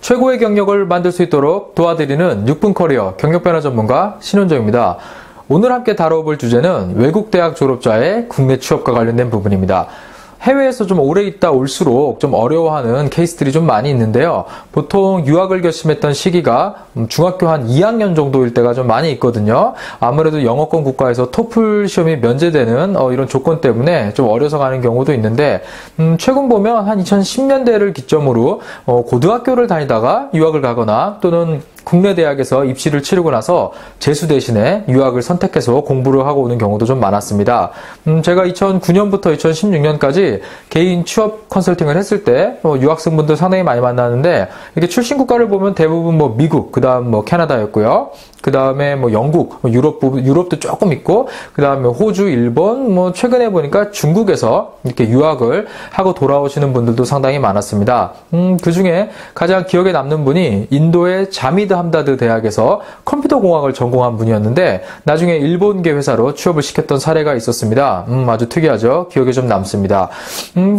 최고의 경력을 만들 수 있도록 도와드리는 6분 커리어 경력 변화 전문가 신원정입니다. 오늘 함께 다뤄볼 주제는 외국 대학 졸업자의 국내 취업과 관련된 부분입니다. 해외에서 좀 오래 있다 올수록 좀 어려워하는 케이스들이 좀 많이 있는데요. 보통 유학을 결심했던 시기가 중학교 한 2학년 정도일 때가 좀 많이 있거든요. 아무래도 영어권 국가에서 토플 시험이 면제되는 이런 조건 때문에 좀 어려서 가는 경우도 있는데 최근 보면 한 2010년대를 기점으로 고등학교를 다니다가 유학을 가거나 또는 국내 대학에서 입시를 치르고 나서 재수 대신에 유학을 선택해서 공부를 하고 오는 경우도 좀 많았습니다. 제가 2009년부터 2016년까지 개인 취업 컨설팅을 했을 때 유학생분들 상당히 많이 만나는데 이렇게 출신 국가를 보면 대부분 미국, 그다음 캐나다였고요. 그 다음에 영국, 유럽도 조금 있고, 그 다음에 호주, 일본, 최근에 보니까 중국에서 이렇게 유학을 하고 돌아오시는 분들도 상당히 많았습니다. 그 중에 가장 기억에 남는 분이 인도의 자미드 함다드 대학에서 컴퓨터 공학을 전공한 분이었는데, 나중에 일본계 회사로 취업을 시켰던 사례가 있었습니다. 아주 특이하죠? 기억에 좀 남습니다.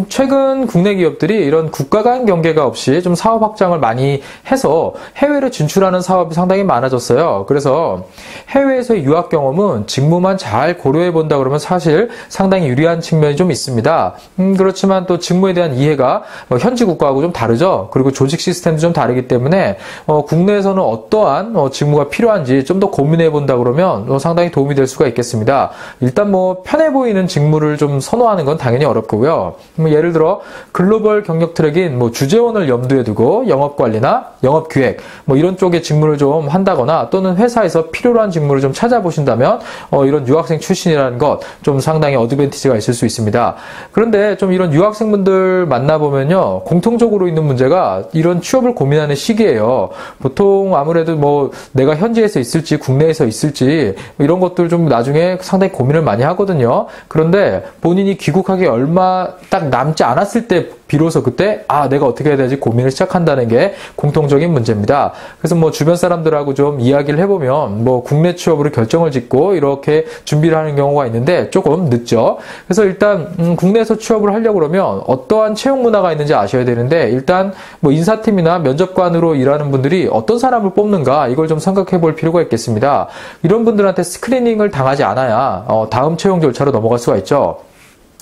최근 국내 기업들이 이런 국가 간 경계가 없이 좀 사업 확장을 많이 해서 해외로 진출하는 사업이 상당히 많아졌어요. 그래서 해외에서의 유학 경험은 직무만 잘 고려해 본다 그러면 사실 상당히 유리한 측면이 좀 있습니다. 그렇지만 또 직무에 대한 이해가 현지 국가하고 좀 다르죠. 그리고 조직 시스템도 좀 다르기 때문에 국내에서는 어떠한 직무가 필요한지 좀 더 고민해 본다 그러면 상당히 도움이 될 수가 있겠습니다. 일단 편해 보이는 직무를 좀 선호하는 건 당연히 어렵고요. 예를 들어 글로벌 경력 트랙인 주재원을 염두에 두고 영업관리나 영업기획 이런 쪽의 직무를 좀 한다거나 또는 회사에서 필요로 한 직무를 좀 찾아보신다면 이런 유학생 출신이라는 것 좀 상당히 어드밴티지가 있을 수 있습니다. 그런데 좀 이런 유학생분들 만나보면요, 공통적으로 있는 문제가 이런 취업을 고민하는 시기예요. 보통 아무래도 내가 현지에서 있을지 국내에서 있을지 이런 것들 좀 나중에 상당히 고민을 많이 하거든요. 그런데 본인이 귀국하기 얼마 딱 남지 않았을 때 비로소 그때 내가 어떻게 해야 되지 고민을 시작한다는 게 공통적인 문제입니다. 그래서 주변 사람들하고 좀 이야기를 해보면 국내 취업으로 결정을 짓고 이렇게 준비를 하는 경우가 있는데 조금 늦죠. 그래서 일단 국내에서 취업을 하려고 그러면 어떠한 채용 문화가 있는지 아셔야 되는데 일단 인사팀이나 면접관으로 일하는 분들이 어떤 사람을 뽑는가 이걸 좀 생각해 볼 필요가 있겠습니다. 이런 분들한테 스크리닝을 당하지 않아야 다음 채용 절차로 넘어갈 수가 있죠.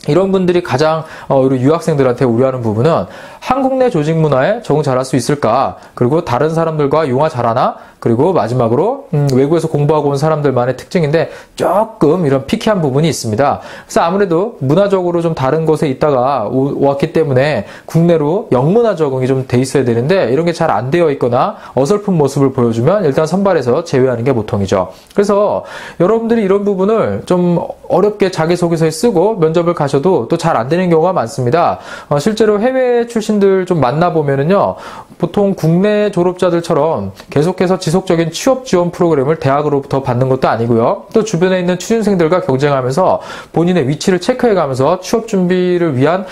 이런 분들이 가장 우리 유학생들한테 우려하는 부분은 한국 내 조직 문화에 적응 잘할 수 있을까? 그리고 다른 사람들과 융화 잘하나? 그리고 마지막으로 외국에서 공부하고 온 사람들만의 특징인데 조금 이런 피키한 부분이 있습니다. 그래서 아무래도 문화적으로 좀 다른 곳에 있다가 왔기 때문에 국내로 영문화 적응이 좀 돼 있어야 되는데 이런 게 잘 안 되어 있거나 어설픈 모습을 보여주면 일단 선발해서 제외하는 게 보통이죠. 그래서 여러분들이 이런 부분을 좀 어렵게 자기소개서에 쓰고 면접을 가셔도 또 잘 안 되는 경우가 많습니다. 실제로 해외 출신들 좀 만나보면은요, 보통 국내 졸업자들처럼 계속해서 지속적인 취업 지원 프로그램을 대학으로부터 받는 것도 아니고요. 또 주변에 있는 취준생들과 경쟁하면서 본인의 위치를 체크해가면서 취업 준비를 위한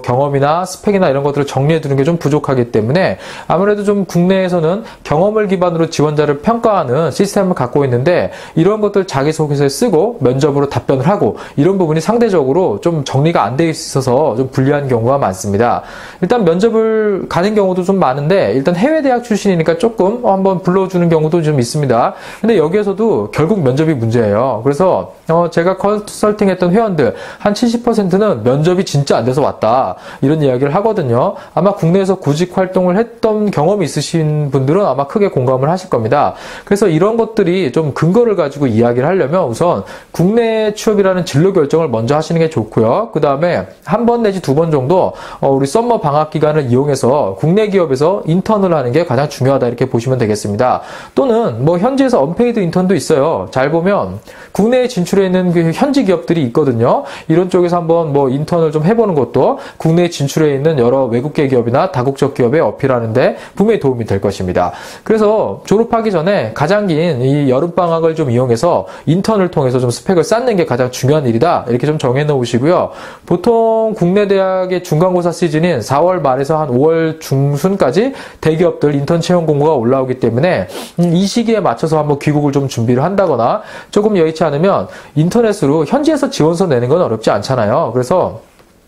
경험이나 스펙이나 이런 것들을 정리해두는 게 좀 부족하기 때문에 아무래도 좀 국내에서는 경험을 기반으로 지원자를 평가하는 시스템을 갖고 있는데 이런 것들 자기소개서에 쓰고 면접으로 답변을 하고 이런 부분이 상대적으로 좀 정리가 안 돼 있어서 좀 불리한 경우가 많습니다. 일단 면접을 가는 경우도 좀 많은데 일단 해외 대학 출신이니까 조금 한번 불러주는 경우도 좀 있습니다. 근데 여기에서도 결국 면접이 문제예요. 그래서 제가 컨설팅 했던 회원들 한 70%는 면접이 진짜 안 돼서 왔다 이런 이야기를 하거든요. 아마 국내에서 구직 활동을 했던 경험이 있으신 분들은 아마 크게 공감을 하실 겁니다. 그래서 이런 것들이 좀 근거를 가지고 이야기를 하려면 우선 국내 취업이라는 진로 결정을 먼저 하시는 게 좋고요. 그 다음에 한 번 내지 두 번 정도 우리 썸머 방학 기간을 이용해서 국내 기업에서 인턴을 하는 게 가장 중요하다 이렇게 보시면 되겠습니다. 또는 현지에서 언페이드 인턴도 있어요. 잘 보면 국내에 진출해 있는 그 현지 기업들이 있거든요. 이런 쪽에서 한번 인턴을 좀 해보는 것도 국내에 진출해 있는 여러 외국계 기업이나 다국적 기업에 어필하는데 분명히 도움이 될 것입니다. 그래서 졸업하기 전에 가장 긴 이 여름방학을 좀 이용해서 인턴을 통해서 좀 스펙을 쌓는 게 가장 중요한 일이다 이렇게 좀 정해 놓으시고요. 보통 국내 대학의 중간고사 시즌인 4월 말에서 한 5월 중순까지 대기업들 인턴 채용 공고가 올라오기 때문에 이 시기에 맞춰서 한번 귀국을 좀 준비를 한다거나 조금 여의치 않으면 인터넷으로 현지에서 지원서 내는 건 어렵지 않잖아요. 그래서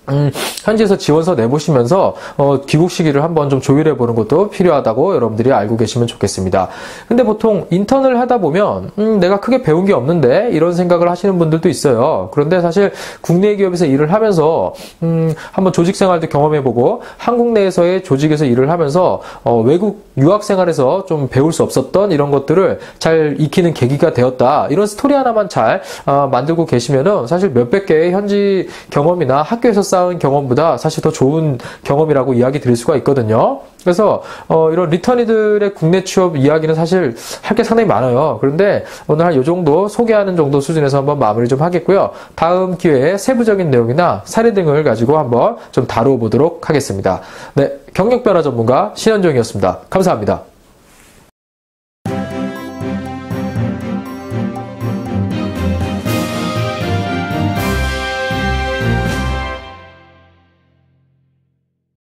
현지에서 지원서 내보시면서 귀국 시기를 한번 좀 조율해 보는 것도 필요하다고 여러분들이 알고 계시면 좋겠습니다. 근데 보통 인턴을 하다 보면 내가 크게 배운 게 없는데 이런 생각을 하시는 분들도 있어요. 그런데 사실 국내 기업에서 일을 하면서 한번 조직 생활도 경험해보고 한국 내에서의 조직에서 일을 하면서 외국 유학 생활에서 좀 배울 수 없었던 이런 것들을 잘 익히는 계기가 되었다. 이런 스토리 하나만 잘 만들고 계시면은 사실 몇백 개의 현지 경험이나 학교에서 쌓은 경험보다 사실 더 좋은 경험이라고 이야기 드릴 수가 있거든요. 그래서 이런 리터니들의 국내 취업 이야기는 사실 할 게 상당히 많아요. 그런데 오늘 한 요 정도 소개하는 정도 수준에서 한번 마무리 좀 하겠고요. 다음 기회에 세부적인 내용이나 사례 등을 가지고 한번 좀 다루어 보도록 하겠습니다. 네, 경력변화 전문가 신현종이었습니다. 감사합니다.